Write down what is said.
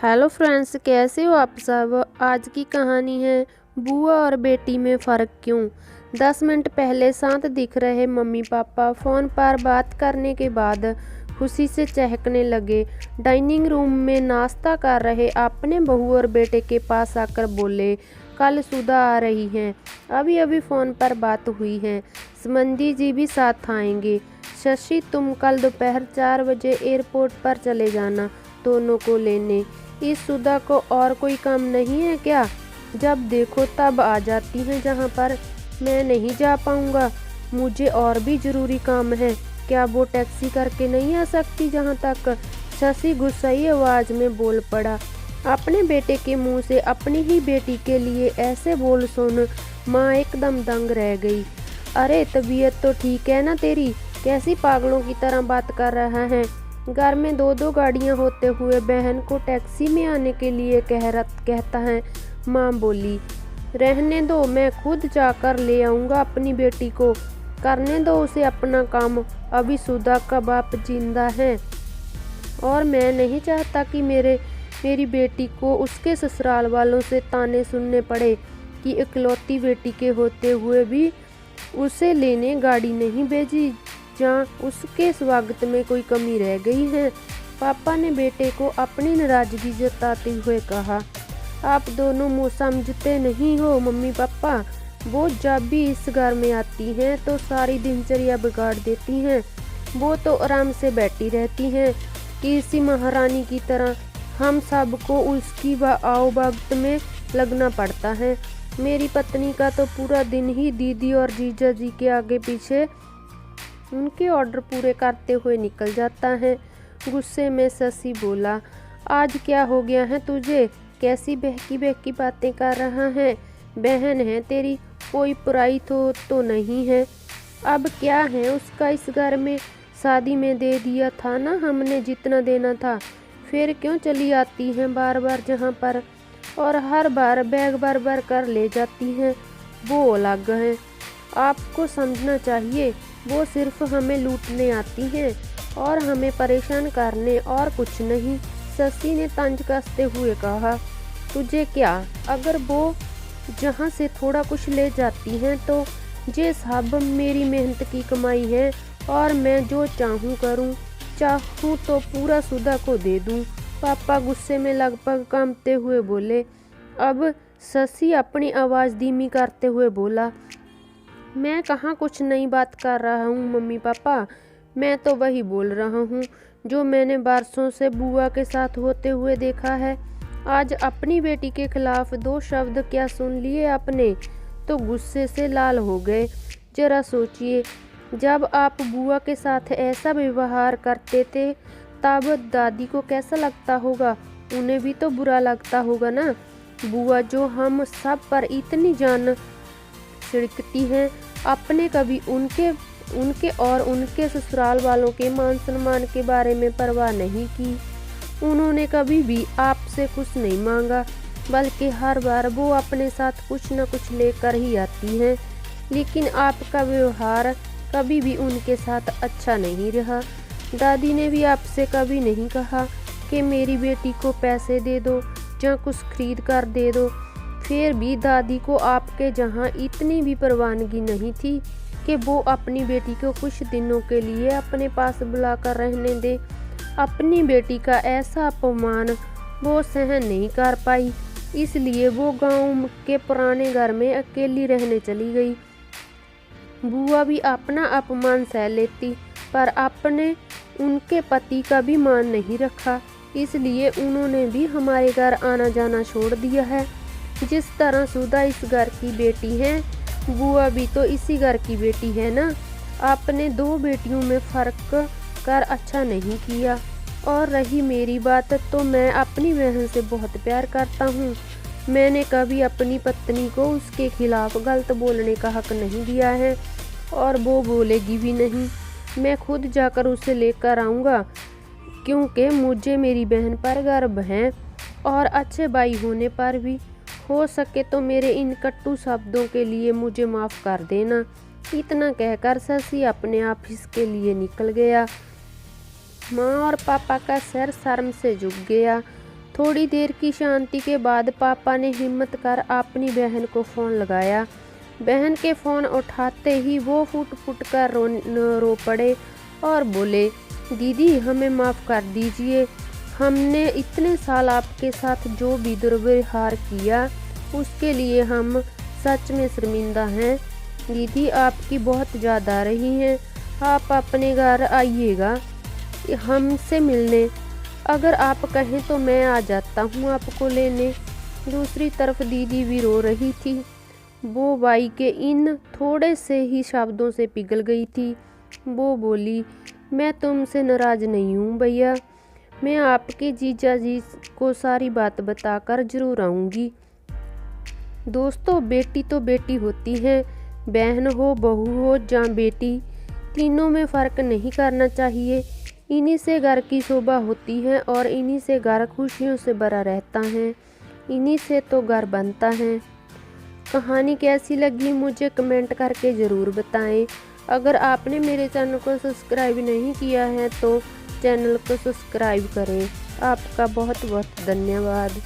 Hello friends, कैसे हो आप सब। आज की कहानी है बुआ और बेटी में फ़र्क क्यों। 10 मिनट पहले साथ दिख रहे मम्मी पापा फ़ोन पर बात करने के बाद खुशी से चहकने लगे। डाइनिंग रूम में नाश्ता कर रहे अपने बहू और बेटे के पास आकर बोले, कल सुधा आ रही हैं, अभी अभी फ़ोन पर बात हुई है, समंदी जी भी साथ आएंगे। शशि, तुम कल दोपहर 4 बजे एयरपोर्ट पर चले जाना दोनों को लेने। इस सुधा को और कोई काम नहीं है क्या? जब देखो तब आ जाती हैं जहाँ पर। मैं नहीं जा पाऊँगा, मुझे और भी ज़रूरी काम है। क्या वो टैक्सी करके नहीं आ सकती जहाँ तक? शशि गुस्साई आवाज़ में बोल पड़ा। अपने बेटे के मुंह से अपनी ही बेटी के लिए ऐसे बोल सुन माँ एकदम दंग रह गई। अरे तबीयत तो ठीक है ना तेरी? कैसी पागलों की तरह बात कर रहा है? घर में दो दो गाड़ियां होते हुए बहन को टैक्सी में आने के लिए कहता है। माँ बोली, रहने दो, मैं खुद जाकर ले आऊँगा अपनी बेटी को। करने दो उसे अपना काम, अभी सुधा का बाप जिंदा है और मैं नहीं चाहता कि मेरी बेटी को उसके ससुराल वालों से ताने सुनने पड़े कि इकलौती बेटी के होते हुए भी उसे लेने गाड़ी नहीं भेजी, जहाँ उसके स्वागत में कोई कमी रह गई है। पापा ने बेटे को अपनी नाराजगी जताते हुए कहा, आप दोनों मुँह समझते नहीं हो मम्मी पापा। वो जब भी इस घर में आती हैं तो सारी दिनचर्या बिगाड़ देती हैं। वो तो आराम से बैठी रहती हैं किसी महारानी की तरह। हम सबको उसकी आओ भगत में लगना पड़ता है। मेरी पत्नी का तो पूरा दिन ही दीदी और जीजा जी के आगे पीछे उनके ऑर्डर पूरे करते हुए निकल जाता है। गुस्से में शशि बोला, आज क्या हो गया है तुझे? कैसी बहकी बहकी बातें कर रहा है? बहन है तेरी, कोई बुराई तो नहीं है। अब क्या है उसका इस घर में? शादी में दे दिया था ना हमने जितना देना था, फिर क्यों चली आती हैं बार बार जहाँ पर, और हर बार बैग भर भर कर ले जाती हैं। वो अलग है, आपको समझना चाहिए। वो सिर्फ हमें लूटने आती हैं और हमें परेशान करने, और कुछ नहीं। शशि ने तंज कसते हुए कहा, तुझे क्या? अगर वो जहाँ से थोड़ा कुछ ले जाती हैं तो ये सब मेरी मेहनत की कमाई है और मैं जो चाहूँ करूँ। चाहूँ तो पूरा सुधा को दे दूँ। पापा गुस्से में लगभग कांपते हुए बोले। अब शशि अपनी आवाज़ धीमी करते हुए बोला, मैं कहाँ कुछ नई बात कर रहा हूँ मम्मी पापा। मैं तो वही बोल रहा हूँ जो मैंने बरसों से बुआ के साथ होते हुए देखा है। आज अपनी बेटी के खिलाफ 2 शब्द क्या सुन लिए आपने तो गुस्से से लाल हो गए। जरा सोचिए, जब आप बुआ के साथ ऐसा व्यवहार करते थे तब दादी को कैसा लगता होगा? उन्हें भी तो बुरा लगता होगा ना। बुआ जो हम सब पर इतनी जान छिड़कती हैं, आपने कभी उनके और उनके ससुराल वालों के मान सम्मान के बारे में परवाह नहीं की। उन्होंने कभी भी आपसे कुछ नहीं मांगा, बल्कि हर बार वो अपने साथ कुछ न कुछ लेकर ही आती हैं। लेकिन आपका व्यवहार कभी भी उनके साथ अच्छा नहीं रहा। दादी ने भी आपसे कभी नहीं कहा कि मेरी बेटी को पैसे दे दो या कुछ खरीद कर दे दो। फिर भी दादी को आपके जहाँ इतनी भी परवानगी नहीं थी कि वो अपनी बेटी को कुछ दिनों के लिए अपने पास बुलाकर रहने दे। अपनी बेटी का ऐसा अपमान वो सहन नहीं कर पाई, इसलिए वो गांव के पुराने घर में अकेली रहने चली गई। बुआ भी अपना अपमान सह लेती, पर आपने उनके पति का भी मान नहीं रखा, इसलिए उन्होंने भी हमारे घर आना जाना छोड़ दिया है। जिस तरह सुधा इस घर की बेटी है, बुआ भी तो इसी घर की बेटी है ना। आपने 2 बेटियों में फ़र्क कर अच्छा नहीं किया। और रही मेरी बात, तो मैं अपनी बहन से बहुत प्यार करता हूँ। मैंने कभी अपनी पत्नी को उसके खिलाफ गलत बोलने का हक नहीं दिया है और वो बोलेगी भी नहीं। मैं खुद जाकर उसे लेकर आऊँगा, क्योंकि मुझे मेरी बहन पर गर्व है और अच्छे भाई होने पर भी। हो सके तो मेरे इन कटु शब्दों के लिए मुझे माफ़ कर देना। इतना कहकर शशि अपने ऑफिस के लिए निकल गया। माँ और पापा का सर शर्म से झुक गया। थोड़ी देर की शांति के बाद पापा ने हिम्मत कर अपनी बहन को फ़ोन लगाया। बहन के फ़ोन उठाते ही वो फुट फुट कर रो पड़े और बोले, दीदी हमें माफ़ कर दीजिए, हमने इतने साल आपके साथ जो भी दुर्व्यवहार किया उसके लिए हम सच में शर्मिंदा हैं। दीदी आपकी बहुत ज़्यादा रही हैं, आप अपने घर आइएगा हमसे मिलने, अगर आप कहें तो मैं आ जाता हूँ आपको लेने। दूसरी तरफ दीदी भी रो रही थी। वो भाई के इन थोड़े से ही शब्दों से पिघल गई थी। वो बोली, मैं तुमसे नाराज़ नहीं हूँ भैया, मैं आपके जीजा जी को सारी बात बताकर ज़रूर आऊँगी। दोस्तों, बेटी तो बेटी होती है, बहन हो बहू हो या बेटी, तीनों में फ़र्क नहीं करना चाहिए। इन्हीं से घर की शोभा होती है और इन्हीं से घर खुशियों से भरा रहता है, इन्हीं से तो घर बनता है। कहानी कैसी लगी मुझे कमेंट करके ज़रूर बताएं। अगर आपने मेरे चैनल को सब्सक्राइब नहीं किया है तो चैनल को सब्सक्राइब करें। आपका बहुत बहुत धन्यवाद।